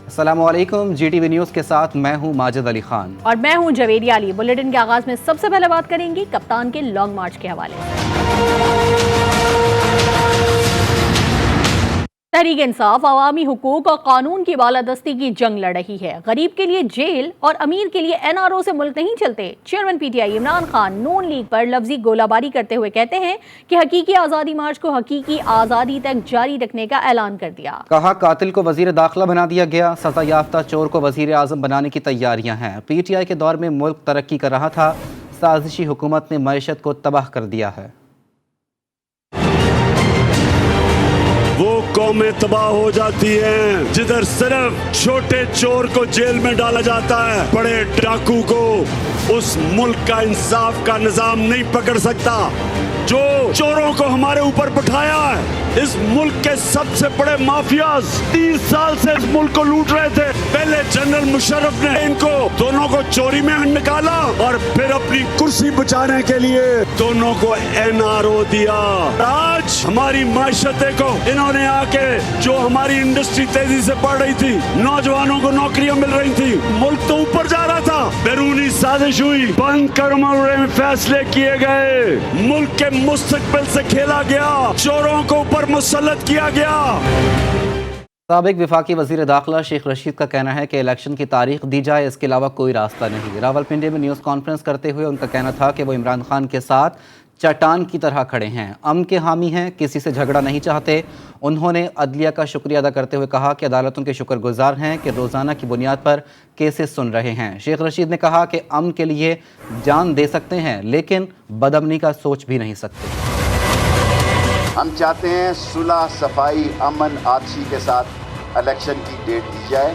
अस्सलामुअलैकुम, GTV news के साथ मैं हूं माजिद अली खान और मैं हूं जवेरिया अली। बुलेटिन के आगाज में सबसे पहले बात करेंगे कप्तान के लॉन्ग मार्च के हवाले से। तहरीक इंसाफ अवामी हुकूक और कानून की बालादस्ती की जंग लड़ रही है। गरीब के लिए जेल और अमीर के लिए NRO से मुल्क नहीं चलते। चेयरमैन PTI इमरान खान नून लीग पर लफ्जी गोलाबारी करते हुए कहते हैं कि हकीकी आज़ादी मार्च को हकीकी आज़ादी तक जारी रखने का ऐलान कर दिया। कहा कातिल को वजीर दाखिला बना दिया गया, सजा याफ्ता चोर को वजीर आज़म बनाने की तैयारियां हैं। PTI के दौर में मुल्क तरक्की कर रहा था, साजिशी हुकूमत ने मईशत को तबाह कर दिया है। वो कौमें तबाह हो जाती हैं जिधर सिर्फ छोटे चोर को जेल में डाला जाता है, बड़े डाकू को उस मुल्क का इंसाफ का निजाम नहीं पकड़ सकता। जो चोरों को हमारे ऊपर बिठाया है, इस मुल्क के सबसे बड़े माफियाज 30 साल से इस मुल्क को लूट रहे थे। पहले जनरल मुशर्रफ ने इनको दोनों को चोरी में निकाला और फिर अपनी कुर्सी बचाने के लिए दोनों को NRO दिया। आज हमारी माशरते को इन्होंने आके, जो हमारी इंडस्ट्री तेजी से बढ़ रही थी, नौजवानों को नौकरियां मिल रही थी, मुल्क तो ऊपर जा रहा था, बैरूनी साजिश हुई, बंद कमरे में फैसले किए गए, मुल्क के मुस्तकबिल से खेला गया, चोरों को ऊपर मुसल्लत किया गया। साबिक वफाकी वजीर दाखिला शेख रशीद का कहना है कि इलेक्शन की तारीख दी जाए, इसके अलावा कोई रास्ता नहीं। रावलपिंडी में न्यूज़ कॉन्फ्रेंस करते हुए उनका कहना था कि वो इमरान खान के साथ चट्टान की तरह खड़े हैं, अमन के हामी हैं, किसी से झगड़ा नहीं चाहते। उन्होंने अदलिया का शुक्रिया अदा करते हुए कहा कि अदालतों के शुक्रगुजार हैं कि रोज़ाना की बुनियाद पर केसेस सुन रहे हैं। शेख रशीद ने कहा कि अमन के लिए जान दे सकते हैं, लेकिन बदअमनी का सोच भी नहीं सकते। हम चाहते हैं सुलह, सफाई, अमन, आदशी के साथ इलेक्शन की डेट दी जाए।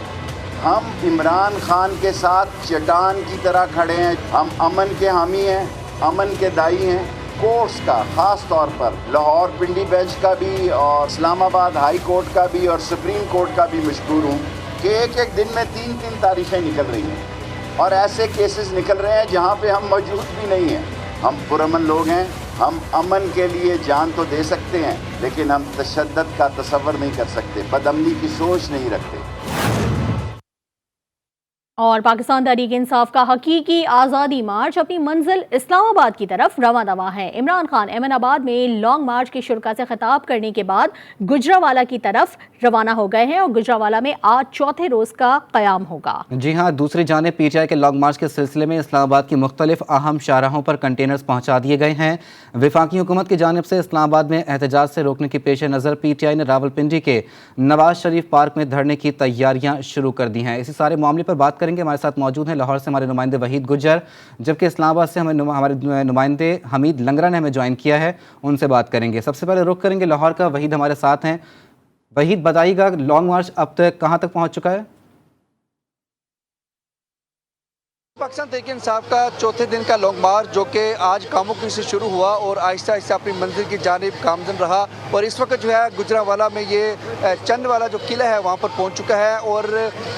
हम इमरान खान के साथ चट्टान की तरह खड़े हैं। हम अमन के हामी हैं, अमन के दाई हैं। कोर्ट्स का, ख़ास तौर पर लाहौर पिंडी बेंच का भी और इस्लामाबाद हाई कोर्ट का भी और सुप्रीम कोर्ट का भी मशकूर हूँ कि एक एक दिन में 3-3 तारीखें निकल रही हैं और ऐसे केसेस निकल रहे हैं जहाँ पे हम मौजूद भी नहीं हैं। हम पुरअमन लोग हैं, हम अमन के लिए जान तो दे सकते हैं, लेकिन हम तशद्दुद का तसव्वुर नहीं कर सकते, बदअमनी की सोच नहीं रखते। और पाकिस्तान तहरीक इंसाफ का हकीकी आज़ादी मार्च अपनी मंजिल इस्लामाबाद की तरफ रवां दवा है। इमरान खान एमनाबाद में लॉन्ग मार्च के शुरा से खिताब करने के बाद गुजरावाला की तरफ रवाना हो गए हैं और गुजरावाला में आज चौथे रोज़ का क़याम होगा। जी हाँ, दूसरी जानिब PTI के लॉन्ग मार्च के सिलसिले में इस्लामाबाद की मुख्तलिफ अहम शाहराहों पर कंटेनर्स पहुँचा दिए गए हैं। वफाकी हुकूमत की जानिब से इस्लामाबाद में एहतजाज से रोकने के पेश नज़र PTI ने रावलपिंडी के नवाज शरीफ पार्क में धरने की तैयारियाँ शुरू कर दी हैं। इसी सारे मामले पर बात करेंगे। हमारे साथ मौजूद हैं लाहौर से हमारे नुमाइंदे वहीद गुज्जर, जबकि इस्लामाबाद से हमारे नुमाइंदे हमीद लंगरा ने हमें ज्वाइन किया है, उनसे बात करेंगे। सबसे पहले रुख करेंगे लाहौर का। वहीद हमारे साथ हैं। वहीद, बताइएगा लॉन्ग मार्च अब तक कहाँ तक पहुँच चुका है? पाकिस्तान तहरीक इंसाफ का चौथे दिन का लॉन्ग मार्च, जो कि आज कामुकी से शुरू हुआ और आहिस्ता आहिस्ता अपनी मंजिल की जानिब गामजन रहा और इस वक्त जो है गुजरावाला में ये चंद वाला जो किला है वहाँ पर पहुँच चुका है और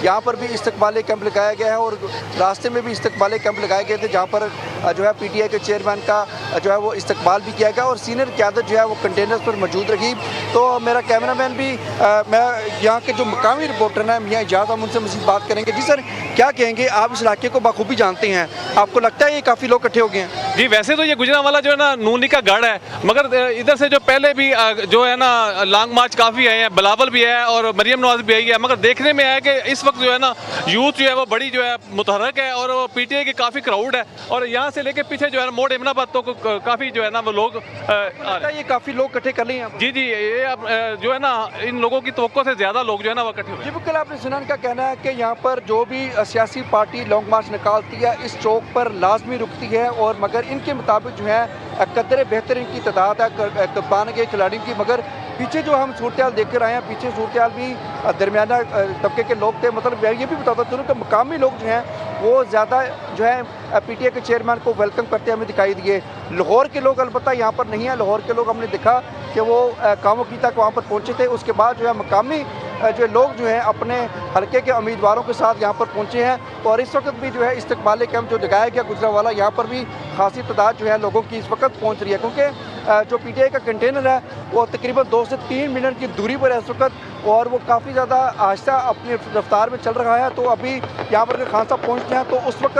यहाँ पर भी इस्तकबाली कैंप लगाया गया है और रास्ते में भी इस्तकबाली कैंप लगाए गए थे, जहाँ पर जो है PTI के चेयरमैन का जो है वो इस्तकबाल भी किया गया और सीनियर क़यादत जो है वो कंटेनर्स पर मौजूद रही। तो मेरा कैमरामैन भी मैं यहाँ के जो मकामी रिपोर्टर हैं मियाँ इजाज़, हम उनसे मज़ीद बात करेंगे। जी सर, क्या कहेंगे? आप इस इलाके को बखूबी जानते हैं, आपको लगता है ये काफ़ी लोग इकट्ठे हो गए हैं? जी, वैसे तो ये गुजरांवाला जो है ना नूनी का गढ़ है, मगर इधर से जो पहले भी जो है ना लॉन्ग मार्च काफ़ी आए हैं, बिलावल भी है और मरियम नवाज भी आई है, मगर देखने में आया कि इस वक्त जो है ना यूथ जो है वो बड़ी जो है मुतहरक है और PTI की काफ़ी क्राउड है और यहाँ से लेके पीछे जो है मोड़ एमनाबाद तो काफ़ी जो है ना वो लोग ये काफ़ी लोग इकट्ठे कर लिए हैं। जी, ये अब जो है ना इन लोगों की तवक्को से ज़्यादा लोग जो है ना वो इकट्ठे हुए। जी बिल्कुल, आपने सुना, का कहना है कि यहाँ पर जो भी सियासी पार्टी लॉन्ग मार्च निकालती है इस चौक पर लाजमी रुकती है और मगर इनके मुताबिक जो है कदरे बेहतर इनकी तादाद है कप्तान के खिलाड़ियों की, मगर पीछे जो हम सूरत देख कर आए हैं, पीछे सूरत भी दरमियाना तबके के लोग थे। मतलब ये भी बताता चलूँ कि मकामी लोग जो हैं वो ज़्यादा जो है PTI के चेयरमैन को वेलकम करते हमें दिखाई दिए। लाहौर के लोग अलबत्ता यहाँ पर नहीं है। लाहौर के लोग हमने देखा कि वो कामोकी तक वहाँ पर पहुँचे थे। उसके बाद जो है मकामी जो लोग जो हैं अपने हल्के के उम्मीदवारों के साथ यहाँ पर पहुँचे हैं और इस वक्त भी जो है इस्तकबाली कैंप जो लगाया गया गुजरावाला, यहाँ पर भी खासी तादाद जो है लोगों की इस वक्त पहुँच रही है, क्योंकि जो PTI का कंटेनर है वो तकरीबन 2 से 3 मिनट की दूरी पर है इस वक्त, और वो काफ़ी ज़्यादा आहिस्ता अपनी रफ्तार में चल रहा है। तो अभी यहाँ पर खान साहब पहुँचते हैं तो उस वक्त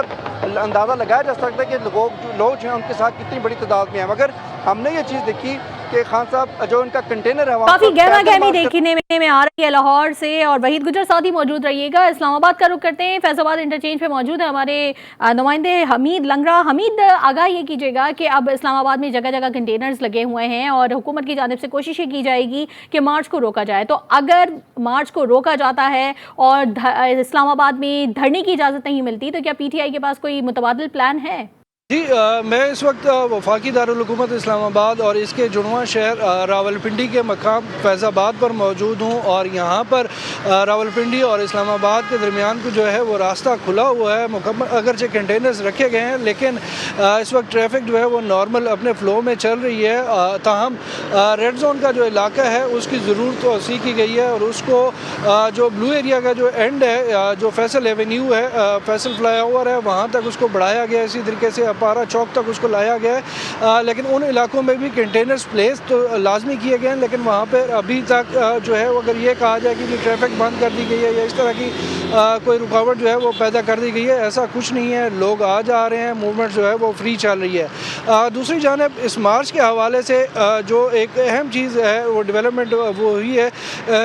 अंदाज़ा लगाया जा सकता है कि लोग जो हैं उनके साथ कितनी बड़ी तादाद में हैं। मगर हमने ये चीज़ देखी कि खान साहब जो उनका कंटेनर है काफी गहमा गहमी देखने में आ रही है लाहौर से, और वहीद गुजर साथ ही मौजूद रहिएगा। इस्लामाबाद का रुख करते हैं, फैजाबाद इंटरचेंज पे मौजूद है हमारे नुमाइंदे हमीद लंगरा। हमीद, आगाह ये कीजिएगा कि अब इस्लामाबाद में जगह जगह कंटेनर्स लगे हुए हैं और हुकूमत की जानिब से कोशिश की जाएगी कि मार्च को रोका जाए, तो अगर मार्च को रोका जाता है और इस्लामाबाद में धरने की इजाज़त नहीं मिलती तो क्या PTI के पास कोई मुतबादिल प्लान है? जी, मैं इस वक्त वफाकी दारुल हुकूमत इस्लामाबाद और इसके जुड़वां शहर रावलपिंडी के मकाम फैज़ाबाद पर मौजूद हूँ, और यहाँ पर रावलपिंडी और इस्लामाबाद के दरमियान को जो है वो रास्ता खुला हुआ है मुकम्मल, अगरचे कंटेनर्स रखे गए हैं लेकिन इस वक्त ट्रैफिक जो है वो नॉर्मल अपने फ़्लो में चल रही है। ताहम रेड जोन का जो इलाका है उसकी ज़रूर तोसी की गई है, और उसको जो ब्लू एरिया का जो एंड है, जो फैसल एवेन्यू है, फैसल फ्लाईओवर है, वहाँ तक उसको बढ़ाया गया, इसी तरीके से पारा चौक तक उसको लाया गया है। लेकिन उन इलाकों में भी कंटेनर्स प्लेस तो लाजमी किए गए हैं, लेकिन वहाँ पर अभी तक जो है अगर ये कहा जाए कि ट्रैफिक बंद कर दी गई है या इस तरह की कोई रुकावट जो है वो पैदा कर दी गई है, ऐसा कुछ नहीं है। लोग आ जा रहे हैं, मूवमेंट जो है वो फ्री चल रही है। दूसरी जानिब इस मार्च के हवाले से जो एक अहम चीज़ है वो डेवलपमेंट वो हुई है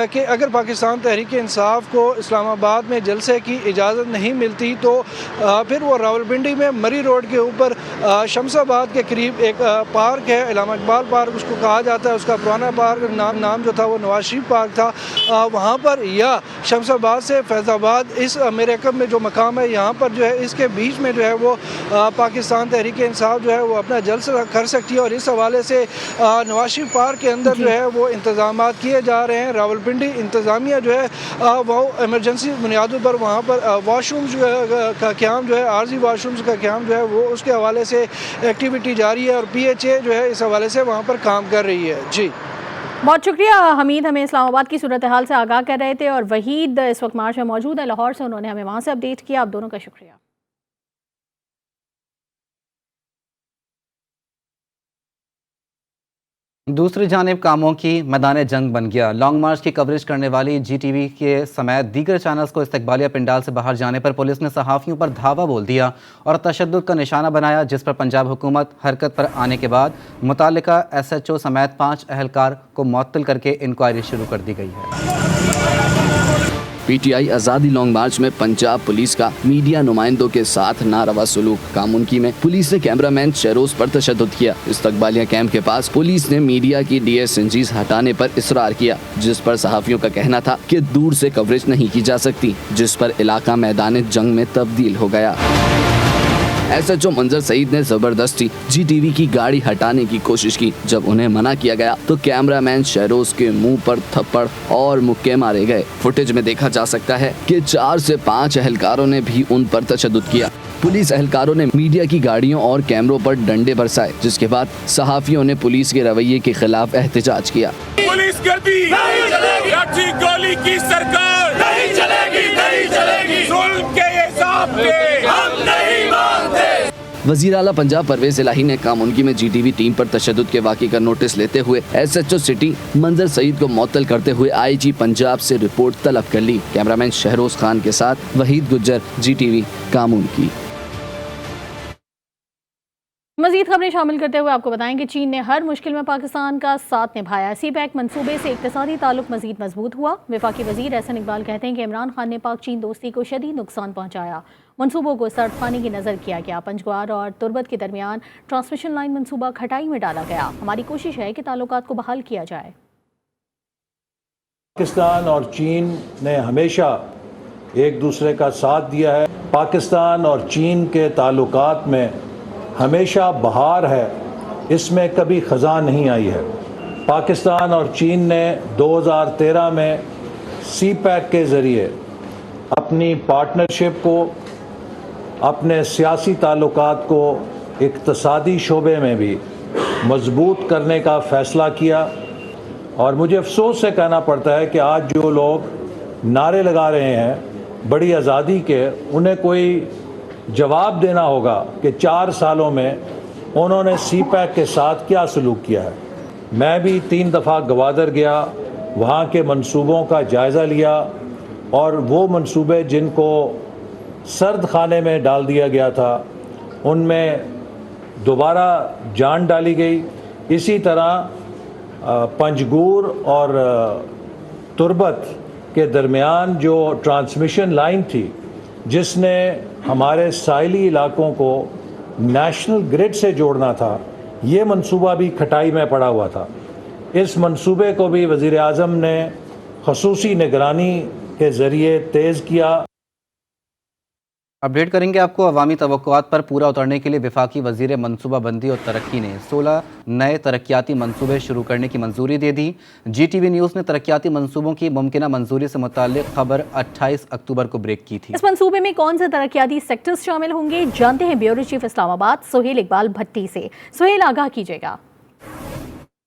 कि अगर पाकिस्तान तहरीक इंसाफ को इस्लामाबाद में जलसे की इजाज़त नहीं मिलती तो फिर वो रावलपिंडी में मरी रोड के ऊपर शमसाबाद के करीब एक पार्क है, इलामा इकबाल पार्क उसको कहा जाता है, उसका पुराना पार्क नाम जो था वो नवाज शरीफ पार्क था, वहाँ पर या शमसाबाद से फैज़ाबाद इस मेरेकम में जो मकाम है यहाँ पर जो है इसके बीच में जो है वो पाकिस्तान तहरीक इंसाफ जो है वो अपना जलसा कर सकती है। और इस हवाले से नवाज शरीफ पार्क के अंदर जो है वो इंतजाम किए जा रहे हैं। रावलपिंडी इंतज़ामिया जो है वो एमरजेंसी बुनियादों पर वहाँ पर वाशरूम जो है का क़याम जो है, आर्जी वाशरूम्स का क़याम जो है वो उसके हवाले से एक्टिविटी जारी है, और PHA जो है इस हवाले से वहाँ पर काम कर रही है। जी, बहुत शुक्रिया हमीद, हमें इस्लामाबाद की सूरत हाल से आगाह कर रहे थे, और वहीद इस वक्त मार्च में मौजूद है लाहौर से, उन्होंने हमें वहाँ से अपडेट किया। आप दोनों का शुक्रिया। दूसरी जानिब कामों की मैदान जंग बन गया। लॉन्ग मार्च की कवरेज करने वाली GTV के समेत दीगर चैनल्स को इस्तकबालिया पंडाल से बाहर जाने पर पुलिस ने सहाफ़ियों पर धावा बोल दिया और तशद्दुद का निशाना बनाया, जिस पर पंजाब हुकूमत हरकत पर आने के बाद मुतालिका SHO समेत 5 अहलकार को मुअत्तल करके इंक्वायरी शुरू कर दी गई है। PTI आज़ादी लॉन्ग मार्च में पंजाब पुलिस का मीडिया नुमाइंदों के साथ नारवा सलूक। कामुनकी में पुलिस ने कैमरामैन शहरोज पर तशद्दुद किया। इस्तकबालिया कैंप के पास पुलिस ने मीडिया की DSNGs हटाने पर इसरार किया, जिस पर सहाफ़ियों का कहना था कि दूर से कवरेज नहीं की जा सकती, जिस पर इलाका मैदान जंग में तब्दील हो गया। SHO मंजर सईद ने जबरदस्ती GTV की गाड़ी हटाने की कोशिश की। जब उन्हें मना किया गया तो कैमरामैन शहरोज के मुंह पर थप्पड़ और मुक्के मारे गए। फुटेज में देखा जा सकता है कि 4 से 5 अहलकारों ने भी उन पर तशद्दुद किया। पुलिस एहलकारों ने मीडिया की गाड़ियों और कैमरों पर डंडे बरसाए, जिसके बाद सहाफियों ने पुलिस के रवैये के खिलाफ एहतजाज किया। पुलिस गर्दी नहीं चलेगी, लाठी गोली की सरकार नहीं चलेगी, नहीं चलेगी, जुल्म के हिसाब के हम नहीं मानते। वज़ीर आला पंजाब परवेज इलाही ने कामुनकी में GTV टीम पर तशद्दुद के वाक़े का नोटिस लेते हुए SHO सिटी मंजर सईद को मुअत्तल करते हुए IG पंजाब से रिपोर्ट तलब कर ली। कैमरामैन शहरोज खान के साथ वहीद गुज्जर, GTV कामुनकी। मज़ीद खबरें शामिल करते हुए आपको बताएं कि चीन ने हर मुश्किल में पाकिस्तान का साथ निभाया। CPEC मंसूबे से इक़्तिसादी ताल्लुक मज़ीद मजबूत हुआ। वफाकी वज़ीर एहसन इकबाल कहते हैं कि इमरान खान ने पाक चीन दोस्ती को शदीद नुकसान पहुँचाया। मंसूबों को सर्द खाने की नज़र किया गया। पंजग्वार और तुर्बत के दरमियान ट्रांसमिशन लाइन मंसूबा खटाई में डाला गया। हमारी कोशिश है कि ताल्लुकात को बहाल किया जाए। पाकिस्तान और चीन ने हमेशा एक दूसरे का साथ दिया है। पाकिस्तान और चीन के ताल्लुकात में हमेशा बहार है, इसमें कभी ख़ज़ां नहीं आई है। पाकिस्तान और चीन ने 2013 में CPEC के ज़रिए अपनी पार्टनरशिप को, अपने सियासी ताल्लुकात को इक़्तिसादी शोबे में भी मजबूत करने का फ़ैसला किया। और मुझे अफसोस से कहना पड़ता है कि आज जो लोग नारे लगा रहे हैं बड़ी आज़ादी के, उन्हें कोई जवाब देना होगा कि 4 सालों में उन्होंने सी पैक के साथ क्या सलूक किया है। मैं भी 3 दफ़ा गवादर गया, वहाँ के मंसूबों का जायज़ा लिया और वो मंसूबे जिनको सर्द खाने में डाल दिया गया था उनमें दोबारा जान डाली गई। इसी तरह पंजगूर और तुरबत के दरमियान जो ट्रांसमिशन लाइन थी जिसने हमारे साहिली इलाकों को नेशनल ग्रिड से जोड़ना था, ये मंसूबा भी खटाई में पड़ा हुआ था। इस मंसूबे को भी वज़ीर आज़म ने ख़ुसूसी निगरानी के ज़रिए तेज़ किया। अपडेट करेंगे आपको। अवामी तवक्कुआत पर पूरा उतरने के लिए वफाकी वज़ीर मनसूबाबंदी और तरक्की ने 16 नए तरक्याती मंसूबे शुरू करने की मंजूरी दे दी। GTV न्यूज़ ने तरक्याती मंसूबों की मुमकिना मंजूरी से मुताल्लिक खबर 28 अक्टूबर को ब्रेक की थी। इस मंसूबे में कौन से तरक्याती सेक्टर्स शामिल होंगे, जानते हैं ब्यूरो चीफ इस्लामाबाद सोहेल इकबाल भट्टी से। सोहेल, आगाह कीजिएगा।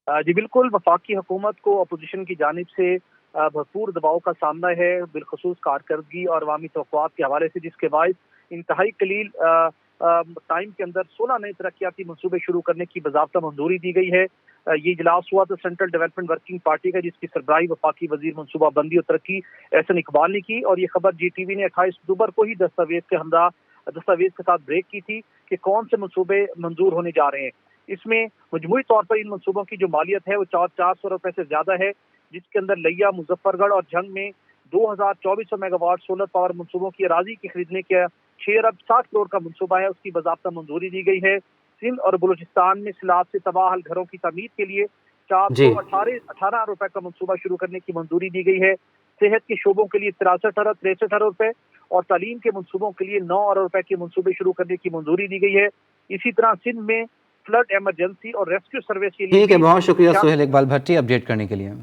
जी बिल्कुल, वफाकी हुकूमत को अपोजिशन की जानिब से भरपूर दबाव का सामना है, बिलखसूस कारकर्दगी और अवामी तवक्कुआत के हवाले से, जिसके बायस इंतहाई कलील टाइम के अंदर 16 नए तरक्याती मंसूबे शुरू करने की बाज़ाब्ता मंजूरी दी गई है। ये इजलास हुआ था सेंट्रल डेवलपमेंट वर्किंग पार्टी का, जिसकी सरबराही वफाकी वजीर मनसूबाबंदी और तरक्की एहसन इकबाल ने की। और ये खबर GTV ने 28 अक्टूबर को ही दस्तावेज के साथ ब्रेक की थी कि कौन से मंसूबे मंजूर होने जा रहे हैं। इसमें मजमूई तौर पर इन मंसूबों की जो मालियत है वो 400 रुपए से ज्यादा है, जिसके अंदर लिया, मुजफ्फरगढ़ और जंग में 2400 मेगावाट सोलर पावर मंसूबों की अराजी की खरीदने के 6 अरब 60 करोड़ का मंसूबा है, उसकी बाज़ाब्ता मंजूरी दी गई है। सिंध और बलूचिस्तान में सैलाब से तबाह घरों की तमीर के लिए 418 रुपए का मंसूबा शुरू करने की मंजूरी दी गई है। सेहत के शोबों के लिए 63 अरब रुपए और तालीम के मंसूबों के लिए 9 अरब रुपए के मंसूबे शुरू करने की मंजूरी दी गई है। इसी तरह सिंध में फ्लड इमरजेंसी और रेस्क्यू सर्विस के लिए। ठीक है, बहुत शुक्रिया सोहेल इकबाल भट्टी अपडेट करने के लिए।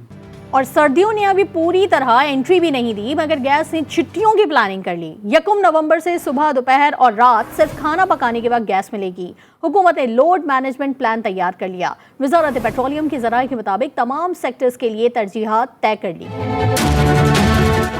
और सर्दियों ने अभी पूरी तरह एंट्री भी नहीं दी, मगर गैस ने छुट्टियों की प्लानिंग कर ली। 1 नवंबर से सुबह, दोपहर और रात सिर्फ खाना पकाने के बाद गैस मिलेगी। हुकूमत ने लोड मैनेजमेंट प्लान तैयार कर लिया। वजारत पेट्रोलियम के ज़राए के मुताबिक तमाम सेक्टर्स के लिए तरजीहात तय कर ली।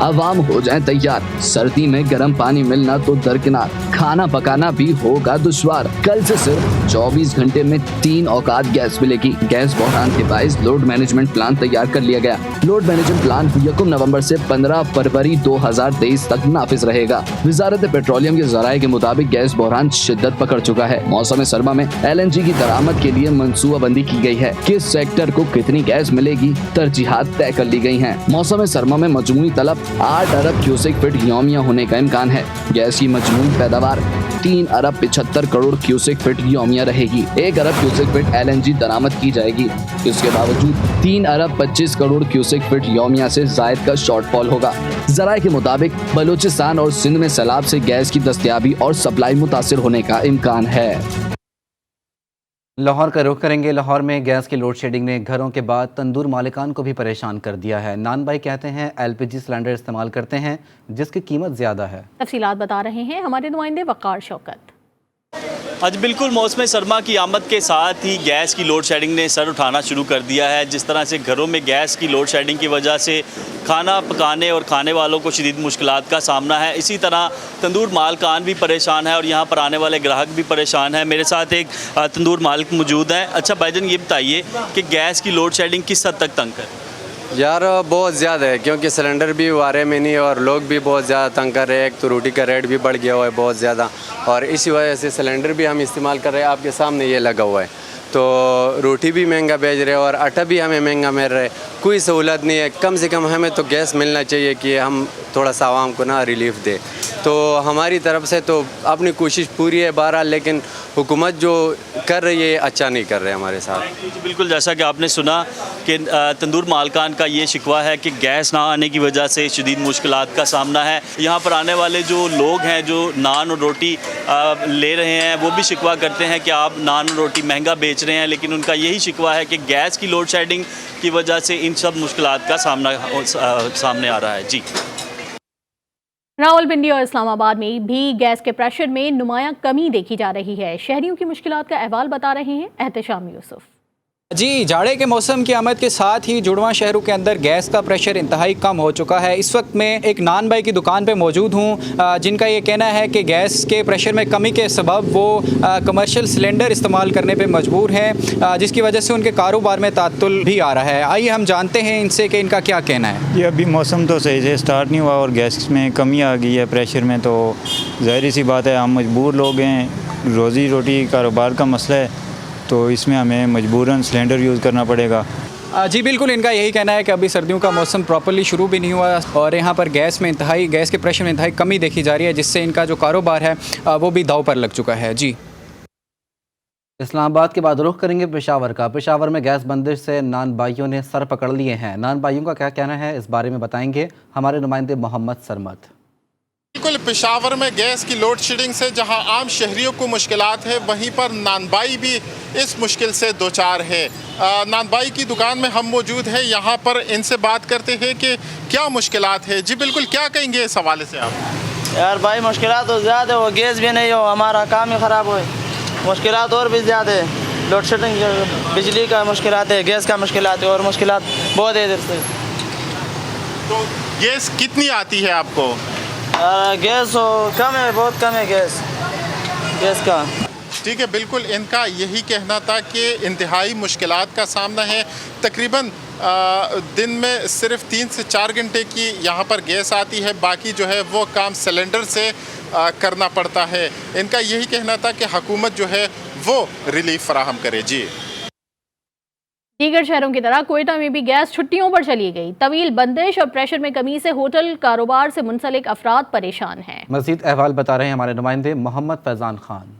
आवाम हो जाए तैयार, सर्दी में गर्म पानी मिलना तो दरकिनार, खाना पकाना भी होगा दुश्वार। कल से सिर्फ 24 घंटे में 3 औकात गैस मिलेगी। गैस बहरान के बायस लोड मैनेजमेंट प्लान तैयार कर लिया गया। लोड मैनेजमेंट प्लान 1 नवंबर से 15 फरवरी 2023 तक नाफिज रहेगा। वजारत पेट्रोलियम के ज़राए के मुताबिक गैस बहरान शिद्दत पकड़ चुका है। मौसम सरमा में LNG की दरामद के लिए मनसूबाबंदी की गई है। किस सेक्टर को कितनी गैस मिलेगी, तरजीहात तय कर ली गई है। मौसम सरमा में मजमूई तलब 8 अरब क्यूसेक फीट यौमिया होने का इम्कान है। गैस की मजमूई पैदावार 3 अरब 75 करोड़ क्यूसेक फीट यौमिया रहेगी। 1 अरब क्यूसेक फीट LNG दरामद की जाएगी। इसके बावजूद 3 अरब 25 करोड़ क्यूसेक फीट यौमिया से जायद का शॉर्टफॉल होगा। ज़राए के मुताबिक बलूचिस्तान और सिंध में सैलाब से गैस की दस्तयाबी और सप्लाई मुतासिर होने का इम्कान है। लाहौर का रुख करेंगे। लाहौर में गैस की लोड शेडिंग ने घरों के बाद तंदूर मालिकान को भी परेशान कर दिया है। नान भाई कहते हैं LPG सिलेंडर इस्तेमाल करते हैं जिसकी कीमत ज़्यादा है। तफसीलात बता रहे हैं हमारे नुमाइंदे वकार शौकत। आज बिल्कुल मौसम सरमा की आमद के साथ ही गैस की लोड शेडिंग ने सर उठाना शुरू कर दिया है। जिस तरह से घरों में गैस की लोड शेडिंग की वजह से खाना पकाने और खाने वालों को शदीद मुश्किलात का सामना है, इसी तरह तंदूर मालकान भी परेशान है और यहाँ पर आने वाले ग्राहक भी परेशान है। मेरे साथ एक तंदूर मालिक मौजूद है। अच्छा भाईजान, ये बताइए कि गैस की लोड शेडिंग किस हद तक तंग कर? यार बहुत ज़्यादा है, क्योंकि सिलेंडर भी वारे में नहीं और लोग भी बहुत ज़्यादा तंग कर रहे हैं। एक तो रोटी का रेट भी बढ़ गया हुआ है बहुत ज़्यादा, और इसी वजह से सिलेंडर भी हम इस्तेमाल कर रहे हैं। आपके सामने ये लगा हुआ है, तो रोटी भी महंगा बेच रहे हैं और आटा भी हमें महंगा मिल रहा है। कोई सहूलत नहीं है। कम से कम हमें तो गैस मिलना चाहिए कि हम थोड़ा सा आवाम को ना रिलीफ दे। तो हमारी तरफ से तो अपनी कोशिश पूरी है बहरहाल, लेकिन हुकूमत जो कर रही है अच्छा नहीं कर रहे हमारे साथ। बिल्कुल, जैसा कि आपने सुना कि तंदूर मालकान का ये शिकवा है कि गैस ना आने की वजह से शदीद मुश्किलात का सामना है। यहाँ पर आने वाले जो लोग हैं जो नान और रोटी ले रहे हैं, वो भी शिकवा करते हैं कि आप नान और रोटी महंगा बेच रहे हैं, लेकिन उनका यही शिकवा है कि गैस की लोड शेडिंग की वजह से इन सब मुश्किलात का सामने आ रहा है। जी, रावलपिंडी और इस्लामाबाद में भी गैस के प्रेशर में नुमायां कमी देखी जा रही है। शहरियों की मुश्किलात का अहवाल बता रहे हैं एहतशाम यूसुफ। जी, जाड़े के मौसम की आमद के साथ ही जुड़वां शहरों के अंदर गैस का प्रेशर इंतहाई कम हो चुका है। इस वक्त मैं एक नान भाई की दुकान पे मौजूद हूँ, जिनका ये कहना है कि गैस के प्रेशर में कमी के सबब वो कमर्शियल सिलेंडर इस्तेमाल करने पे मजबूर हैं, जिसकी वजह से उनके कारोबार में तात्तुल भी आ रहा है। आइए हम जानते हैं इनसे कि इनका क्या कहना है। ये अभी मौसम तो सही से स्टार्ट नहीं हुआ और गैस में कमी आ गई है प्रेशर में, तो ज़ाहिर सी बात है हम मजबूर लोग हैं, रोज़ी रोटी कारोबार का मसला है, तो इसमें हमें मजबूरन सिलेंडर यूज़ करना पड़ेगा। जी बिल्कुल, इनका यही कहना है कि अभी सर्दियों का मौसम प्रॉपर्ली शुरू भी नहीं हुआ और यहाँ पर गैस के प्रेशर में इंतहाई कमी देखी जा रही है, जिससे इनका जो कारोबार है वो भी दांव पर लग चुका है। जी, इस्लामाबाद के बाद रुख करेंगे पेशावर का। पेशावर में गैस बंदिश से नान भाइयों ने सर पकड़ लिए हैं। नान भाइयों का क्या कहना है, इस बारे में बताएंगे हमारे नुमाइंदे मोहम्मद सरमत। बिल्कुल, पेशावर में गैस की लोड शेडिंग से जहां आम शहरियों को मुश्किलात है, वहीं पर नानबाई भी इस मुश्किल से दो चार है। नानबाई की दुकान में हम मौजूद हैं, यहां पर इनसे बात करते हैं कि क्या मुश्किलात है। जी बिल्कुल, क्या कहेंगे इस हवाले से आप? यार भाई मुश्किलात तो ज़्यादा हो, गैस भी नहीं हो, हमारा काम ही ख़राब हो, मुश्किलात और भी ज़्यादा है। लोड शेडिंग, बिजली का मुश्किलात है, गैस का मुश्किलात है और मुश्किलात बहुत है इधर से। तो गैस कितनी आती है आपको? गैस कम है, बहुत कम है गैस का। ठीक है, बिल्कुल इनका यही कहना था कि इंतहाई मुश्किलात का सामना है। तकरीबन दिन में सिर्फ 3 से 4 घंटे की यहाँ पर गैस आती है, बाकी जो है वो काम सिलेंडर से करना पड़ता है। इनका यही कहना था कि हुकूमत जो है वो रिलीफ फराहम करे। जी, दीगर शहरों की तरह कोयटा में भी गैस छुट्टियों पर चली गई। तवील बंदिश और प्रेशर में कमी से होटल कारोबार से मुंसलिक अफराद परेशान हैं। मज़ीद अहवाल बता रहे हैं हमारे नुमाइंदे मोहम्मद फैज़ान खान।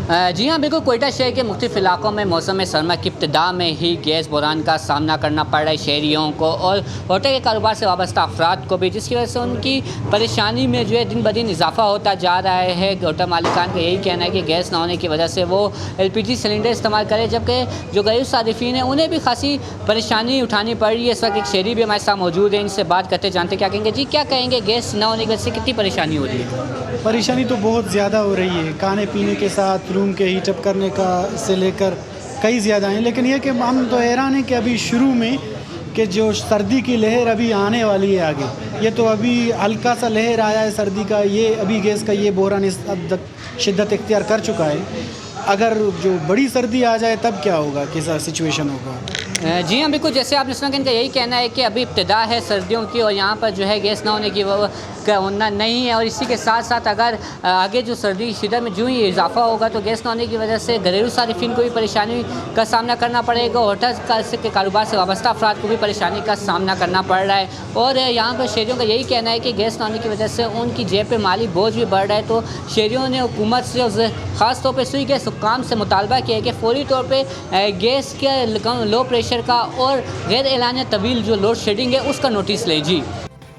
जी हाँ बिल्कुल, कोयटा शहर के मुख्तलिफ इलाकों में मौसम सरमा की इब्तिदा में ही गैस बहरान का सामना करना पड़ रहा है शहरियों को और होटल के कारोबार से वाबस्ता अफराद को भी, जिसकी वजह से उनकी परेशानी में जो है दिन ब दिन इजाफा होता जा रहा है। होटल मालिकान का यही कहना है कि गैस ना होने की वजह से वो LPG सिलेंडर इस्तेमाल करें, जबकि जो गरीब सारिफीन हैं उन्हें भी खासी परेशानी उठानी पड़ रही है। इस वक्त एक शहरी भी हमारे साथ मौजूद है, इनसे बात करते जानते क्या कहेंगे। जी, क्या कहेंगे, गैस ना होने की वजह से कितनी परेशानी हो रही है? परेशानी तो बहुत ज़्यादा हो रही है, खाने पीने के साथ रूम के हीटअप करने का से लेकर कई ज़्यादा हैं। लेकिन यह कि हम तो हैरान हैं कि अभी शुरू में कि जो सर्दी की लहर अभी आने वाली है आगे, ये तो अभी हल्का सा लहर आया है सर्दी का, ये अभी गैस का ये बहरान इस हद तक शिद्दत इख्तियार कर चुका है। अगर जो बड़ी सर्दी आ जाए तब क्या होगा, कैसा सिचुएशन होगा? जी हाँ बिल्कुल, जैसे आपने सुना कि इनका यही कहना है कि अभी इब्तिदा है सर्दियों की और यहाँ पर जो है गैस ना होने की होना नहीं है, और इसी के साथ साथ अगर आगे जो सर्दी की शिद्दत में जो ही इजाफा होगा तो गैस ना होने की वजह से घरेलू सारिफिन को भी परेशानी का सामना करना पड़ेगा, होटल के कारोबार से वाबस्ता अफराद को भी परेशानी का सामना करना पड़ रहा है। और यहाँ पर शहरियों का यही कहना है कि गैस ना होने की वजह से उनकी जेब पे माली बोझ भी बढ़ रहा है। तो शहरियों ने हुकूमत से ख़ास तौर पर सुई गैस हुक्काम से मुतालबा किया है कि फौरी तौर पर गैस के लो प्रेशर का और गैर एलानिया तवील जो लोड शेडिंग है उसका नोटिस ले। जी,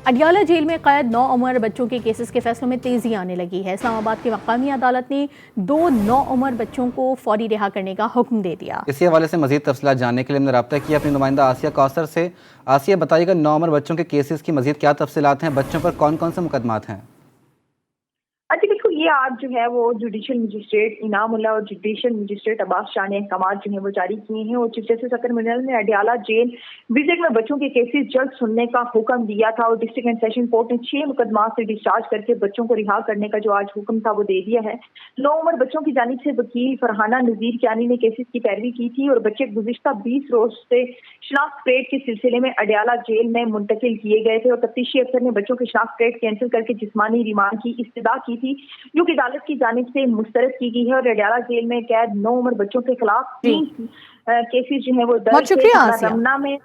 अडियाला जेल में कैद 9 उम्र बच्चों के केसेस के फैसलों में तेजी आने लगी है। इस्लामाबाद की मकामी अदालत ने 2 9 उम्र बच्चों को फौरी रिहा करने का हुक्म दे दिया। इसी हवाले से मजीद तफसीलात जानने के लिए हमने रब्ता किया अपनी नुमाइंदा आसिया कौसर से। आसिया, बताइएगा 9 उम्र बच्चों के केसेस की मजीद क्या तफसीलात हैं, बच्चों पर कौन कौन से मुकदमात हैं? अच्छा बिल्कुल, ये आज जो है वो जुडिशल मजिस्ट्रेट इनामुल्लाह और जुडिशल मजिस्ट्रेट अब्बास शाह ने अहकाम जो है वो जारी किए हैं। और चीफ जस्टिस अकर मनल ने अडियाला जेल विजिट में बच्चों के केसेस जल्द सुनने का हुक्म दिया था और डिस्ट्रिक्ट एंड सेशन कोर्ट ने 6 मुकदमा से डिस्चार्ज करके बच्चों को रिहा करने का जो आज हुक्म था वो दे दिया है। 9 उम्र बच्चों की जानिब से वकील फरहाना नजीर कियानी ने केसेस की पैरवी की थी और बच्चे गुज़िश्ता 20 रोज से शनाख्त परेड के सिलसिले में अडियाला जेल में मुंतकिल किए गए थे और तफ्तीशी अफसर ने बच्चों की शनाख्त परेड कैंसिल करके जिस्मानी रिमांड की इस्तदा की थी, जो कि अदालत की जानिब से मुस्तरद की गई है। और अडियाला जेल में कैद 9 उम्र बच्चों के खिलाफ 3 केसेस जो है वो दर्ज में।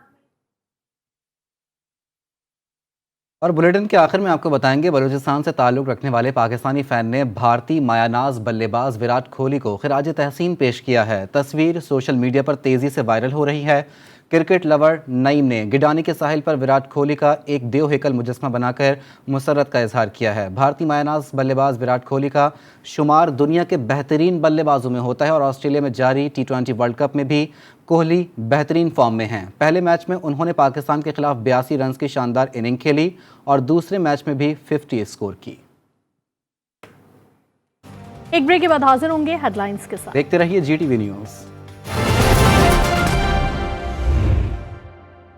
और बुलेटिन के आखिर में आपको बताएंगे, बलूचिस्तान से ताल्लुक़ रखने वाले पाकिस्तानी फ़ैन ने भारतीय मायानाज बल्लेबाज विराट कोहली को खिराज तहसीन पेश किया है। तस्वीर सोशल मीडिया पर तेज़ी से वायरल हो रही है। क्रिकेट लवर नईम ने गिडानी के साहिल पर विराट कोहली का एक देव हेकल मुजस्मा बनाकर मुसर्रत का इजहार किया है। भारतीय मायानाज बल्लेबाज विराट कोहली का शुमार दुनिया के बेहतरीन बल्लेबाजों में होता है और ऑस्ट्रेलिया में जारी T20 वर्ल्ड कप में भी कोहली बेहतरीन फॉर्म में हैं। पहले मैच में उन्होंने पाकिस्तान के खिलाफ 82 रन की शानदार इनिंग खेली और दूसरे मैच में भी 50 स्कोर की। एक ब्रेक के बाद हाजिर होंगे हेडलाइंस के साथ। देखते रहिए GTV न्यूज़।